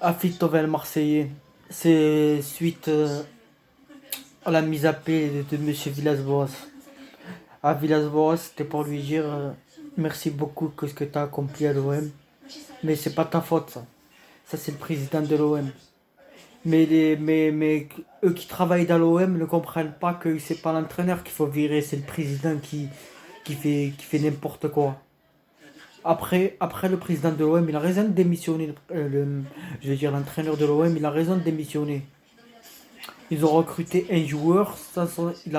Afid Tovel Marseillais, c'est suite à la mise à pied de M. Villas-Boas. À Villas-Boas, c'était pour lui dire merci beaucoup que ce que tu as accompli à l'OM, mais c'est pas ta faute ça. Ça c'est le président de l'OM. Mais eux qui travaillent dans l'OM ne comprennent pas que c'est pas l'entraîneur qu'il faut virer, c'est le président qui fait n'importe quoi. Après le président de l'OM, il a raison de démissionner. Je veux dire, l'entraîneur de l'OM, il a raison de démissionner. Ils ont recruté un joueur sans son, ils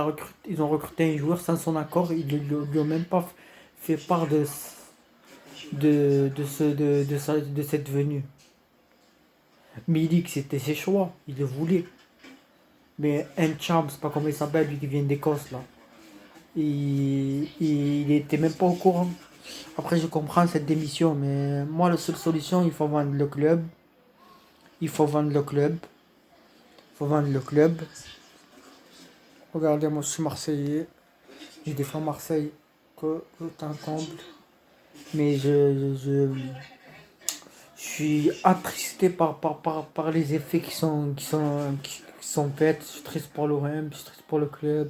ont recruté un joueur sans son accord. Ils ne lui ont même pas fait part de cette venue. Mais il dit que c'était ses choix. Il le voulait. Mais un champ, c'est pas comment il s'appelle, lui qui vient d'Écosse là. Il était même pas au courant. Après, je comprends cette démission, mais moi, la seule solution, il faut vendre le club. Il faut vendre le club. Il faut vendre le club. Regardez, moi, je suis Marseillais. Je défends Marseille que un comble. Mais je suis attristé par les effets qui sont faits. Je suis triste pour l'OM, je suis triste pour le club.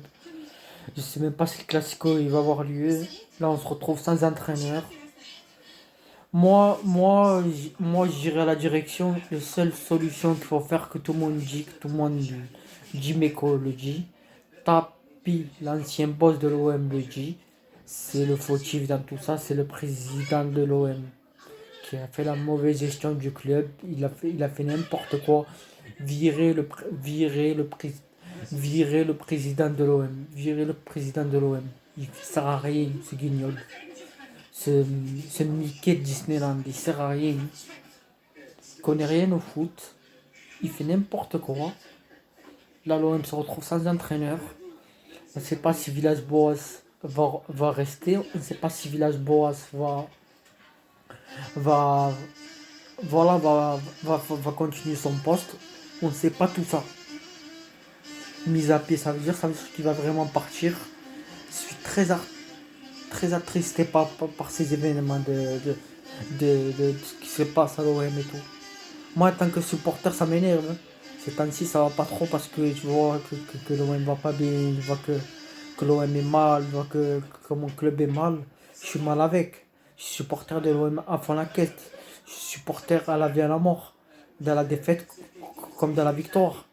Je sais même pas si le Classico il va avoir lieu. Là, on se retrouve sans entraîneur. Moi, j'irai à la direction. La seule solution qu'il faut faire, que tout le monde dit, que tout le monde dit, Jiméco le dit, Tapi, l'ancien boss de l'OM, le dit, c'est le fautif dans tout ça, c'est le président de l'OM qui a fait la mauvaise gestion du club. Il a fait n'importe quoi. Virer le, pr- virer le président de l'OM. Virer le président de l'OM. Il sert à rien, ce guignol. Ce, ce Mickey de Disneyland, il sert à rien. Il connaît rien au foot. Il fait n'importe quoi. Là, l'OM se retrouve sans entraîneur. On ne sait pas si Villas-Boas va rester. On ne sait pas si Villas-Boas va, voilà, va continuer son poste. On ne sait pas tout ça. Mise à pied, ça veut dire qu'il va vraiment partir. Je suis très attristé par ces événements de ce qui se passe à l'OM et tout. Moi, en tant que supporter, ça m'énerve, hein. Ces temps-ci, ça va pas trop parce que je vois que l'OM va pas bien, je vois que l'OM est mal, je vois que mon club est mal. Je suis mal avec. Je suis supporter de l'OM à fond la quête. Je suis supporter à la vie et à la mort. Dans la défaite comme dans la victoire.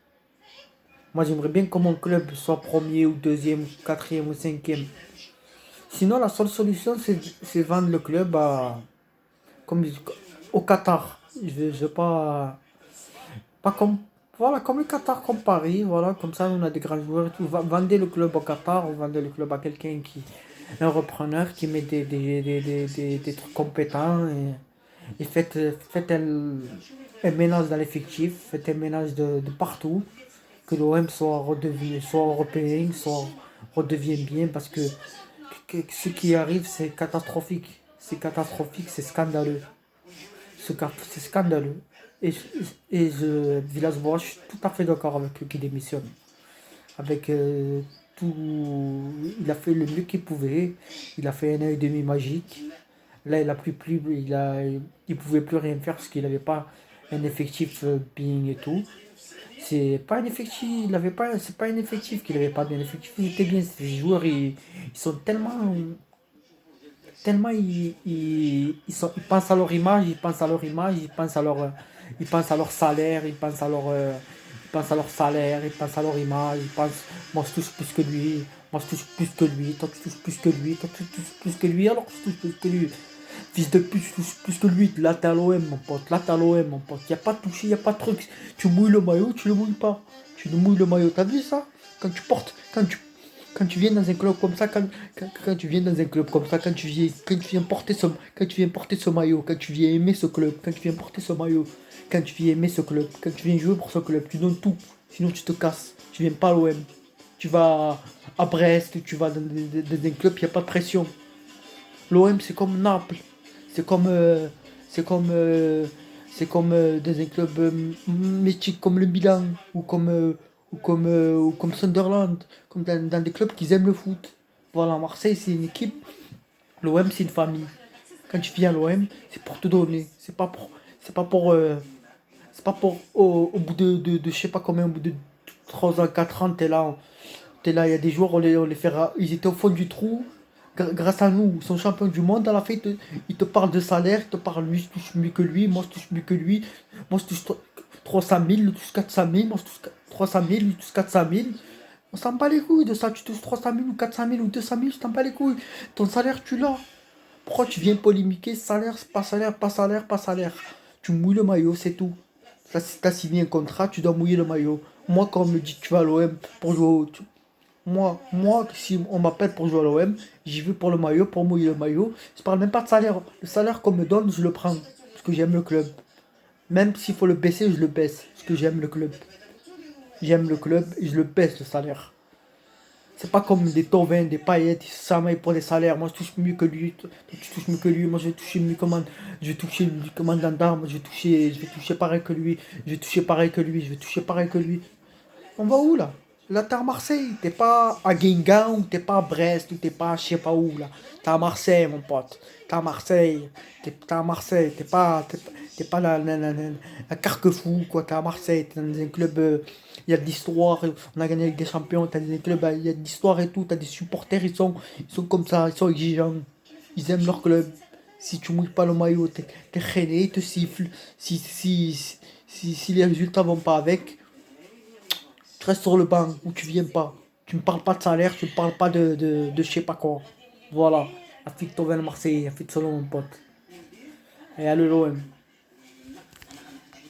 Moi, j'aimerais bien que mon club soit premier ou deuxième, ou quatrième ou cinquième. Sinon, la seule solution, c'est vendre le club comme, au Qatar. Je veux pas comme, voilà, comme le Qatar, comme Paris, voilà, comme ça on a des grands joueurs et tout. Vendez le club au Qatar, ou vendez le club à quelqu'un un repreneur qui met des trucs compétents et faites un ménage dans l'effectif, faites un ménage de partout, que l'OM soit européen, soit redevienne bien parce que ce qui arrive c'est catastrophique. C'est catastrophique, c'est scandaleux. C'est scandaleux. Et, Villas-Boas, je suis tout à fait d'accord avec lui qui démissionne. Avec tout. Il a fait le mieux qu'il pouvait. Il a fait un œil demi magique. Là, il a plus, il pouvait plus rien faire parce qu'il n'avait pas un effectif bien et tout. C'est pas un effectif, il avait pas, c'est pas un effectif qu'il avait pas bien. L'effectif, il était bien. Ces joueurs, ils sont tellement ils pensent à leur image, ils pensent à leur salaire, ils pensent à leur salaire, ils pensent à leur image, ils pensent, moi je touche plus que lui, moi je touche plus que lui, toi tu touches plus que lui, toi tu touches plus que lui, alors je touche plus que lui. Fils de pute, je touche plus que lui, là t'es à l'OM mon pote, là t'es à l'OM mon pote, y a pas de toucher, y a pas de truc, tu mouilles le maillot, tu le mouilles pas, tu le mouilles le maillot, t'as vu ça? Quand tu viens dans un club comme ça, quand tu viens dans un club comme ça, quand tu viens porter ce maillot, quand tu viens aimer ce club, quand tu viens porter ce maillot, quand tu viens aimer ce club, quand tu viens jouer pour ce club, tu donnes tout. Sinon tu te casses. Tu viens pas à l'OM. Tu vas à Brest, tu vas dans un club, il n'y a pas de pression. L'OM c'est comme Naples. C'est comme c'est comme dans un club mythique comme le Milan ou comme Sunderland, comme dans des clubs qui aiment le foot. Voilà, Marseille c'est une équipe, l'OM c'est une famille. Quand tu viens à l'OM, c'est pour te donner, c'est pas pour C'est pas pour au bout de je sais pas combien, au bout de 3 ans, 4 ans, t'es là, il y a des joueurs, on les fait ils étaient au fond du trou. Grâce à nous, ils sont champions du monde. À la fin, il te parle de salaire, il te parle, lui, je touche mieux que lui, moi, je touche mieux que lui. Moi, je touche 300 000, lui touche 400 000, moi, je touche 300 000, lui touche 400 000. On s'en bat les couilles de ça, tu touches 300 000 ou 400 000 ou 200 000, je t'en bats les couilles. Ton salaire, tu l'as. Pourquoi tu viens polémiquer salaire, pas salaire, pas salaire, pas salaire? Tu mouilles le maillot, c'est tout. Là, si t'as signé un contrat, tu dois mouiller le maillot. Moi, quand on me dit que tu vas à l'OM pour jouer moi, si on m'appelle pour jouer à l'OM, j'y vais pour le maillot, pour mouiller le maillot. Je parle même pas de salaire. Le salaire qu'on me donne, je le prends. Parce que j'aime le club. Même s'il faut le baisser, je le baisse. Parce que j'aime le club. J'aime le club et je le baisse le salaire. C'est pas comme des Tovin, des paillettes, ils s'amaillent pour les salaires. Moi, je touche mieux que lui. Toi, tu touches mieux que lui. Moi, je vais toucher mieux comment. Je vais toucher le commandant d'armes. Je vais toucher pareil que lui. Je vais toucher pareil que lui. Je vais toucher pareil que lui. On va où là? Là, t'es à Marseille. T'es pas à Guingamp, ou t'es pas à Brest, ou t'es pas à je sais pas où là. T'es à Marseille, mon pote. T'es à Marseille. T'es à Marseille. T'es pas la Carquefou, quoi. T'es à Marseille. T'es dans un club. Il y a de l'histoire. On a gagné avec des champions. T'as des clubs. Il y a de l'histoire et tout. T'as des supporters. Ils sont comme ça. Ils sont exigeants. Ils aiment leur club. Si tu mouilles pas le maillot, t'es rené, ils te sifflent. Si les résultats vont pas avec. Tu restes sur le banc ou tu viens pas. Tu me parles pas de salaire, tu me parles pas de je sais pas quoi. Voilà. Affiche ton Marseille, affiche selon mon pote. Et allez l'OM.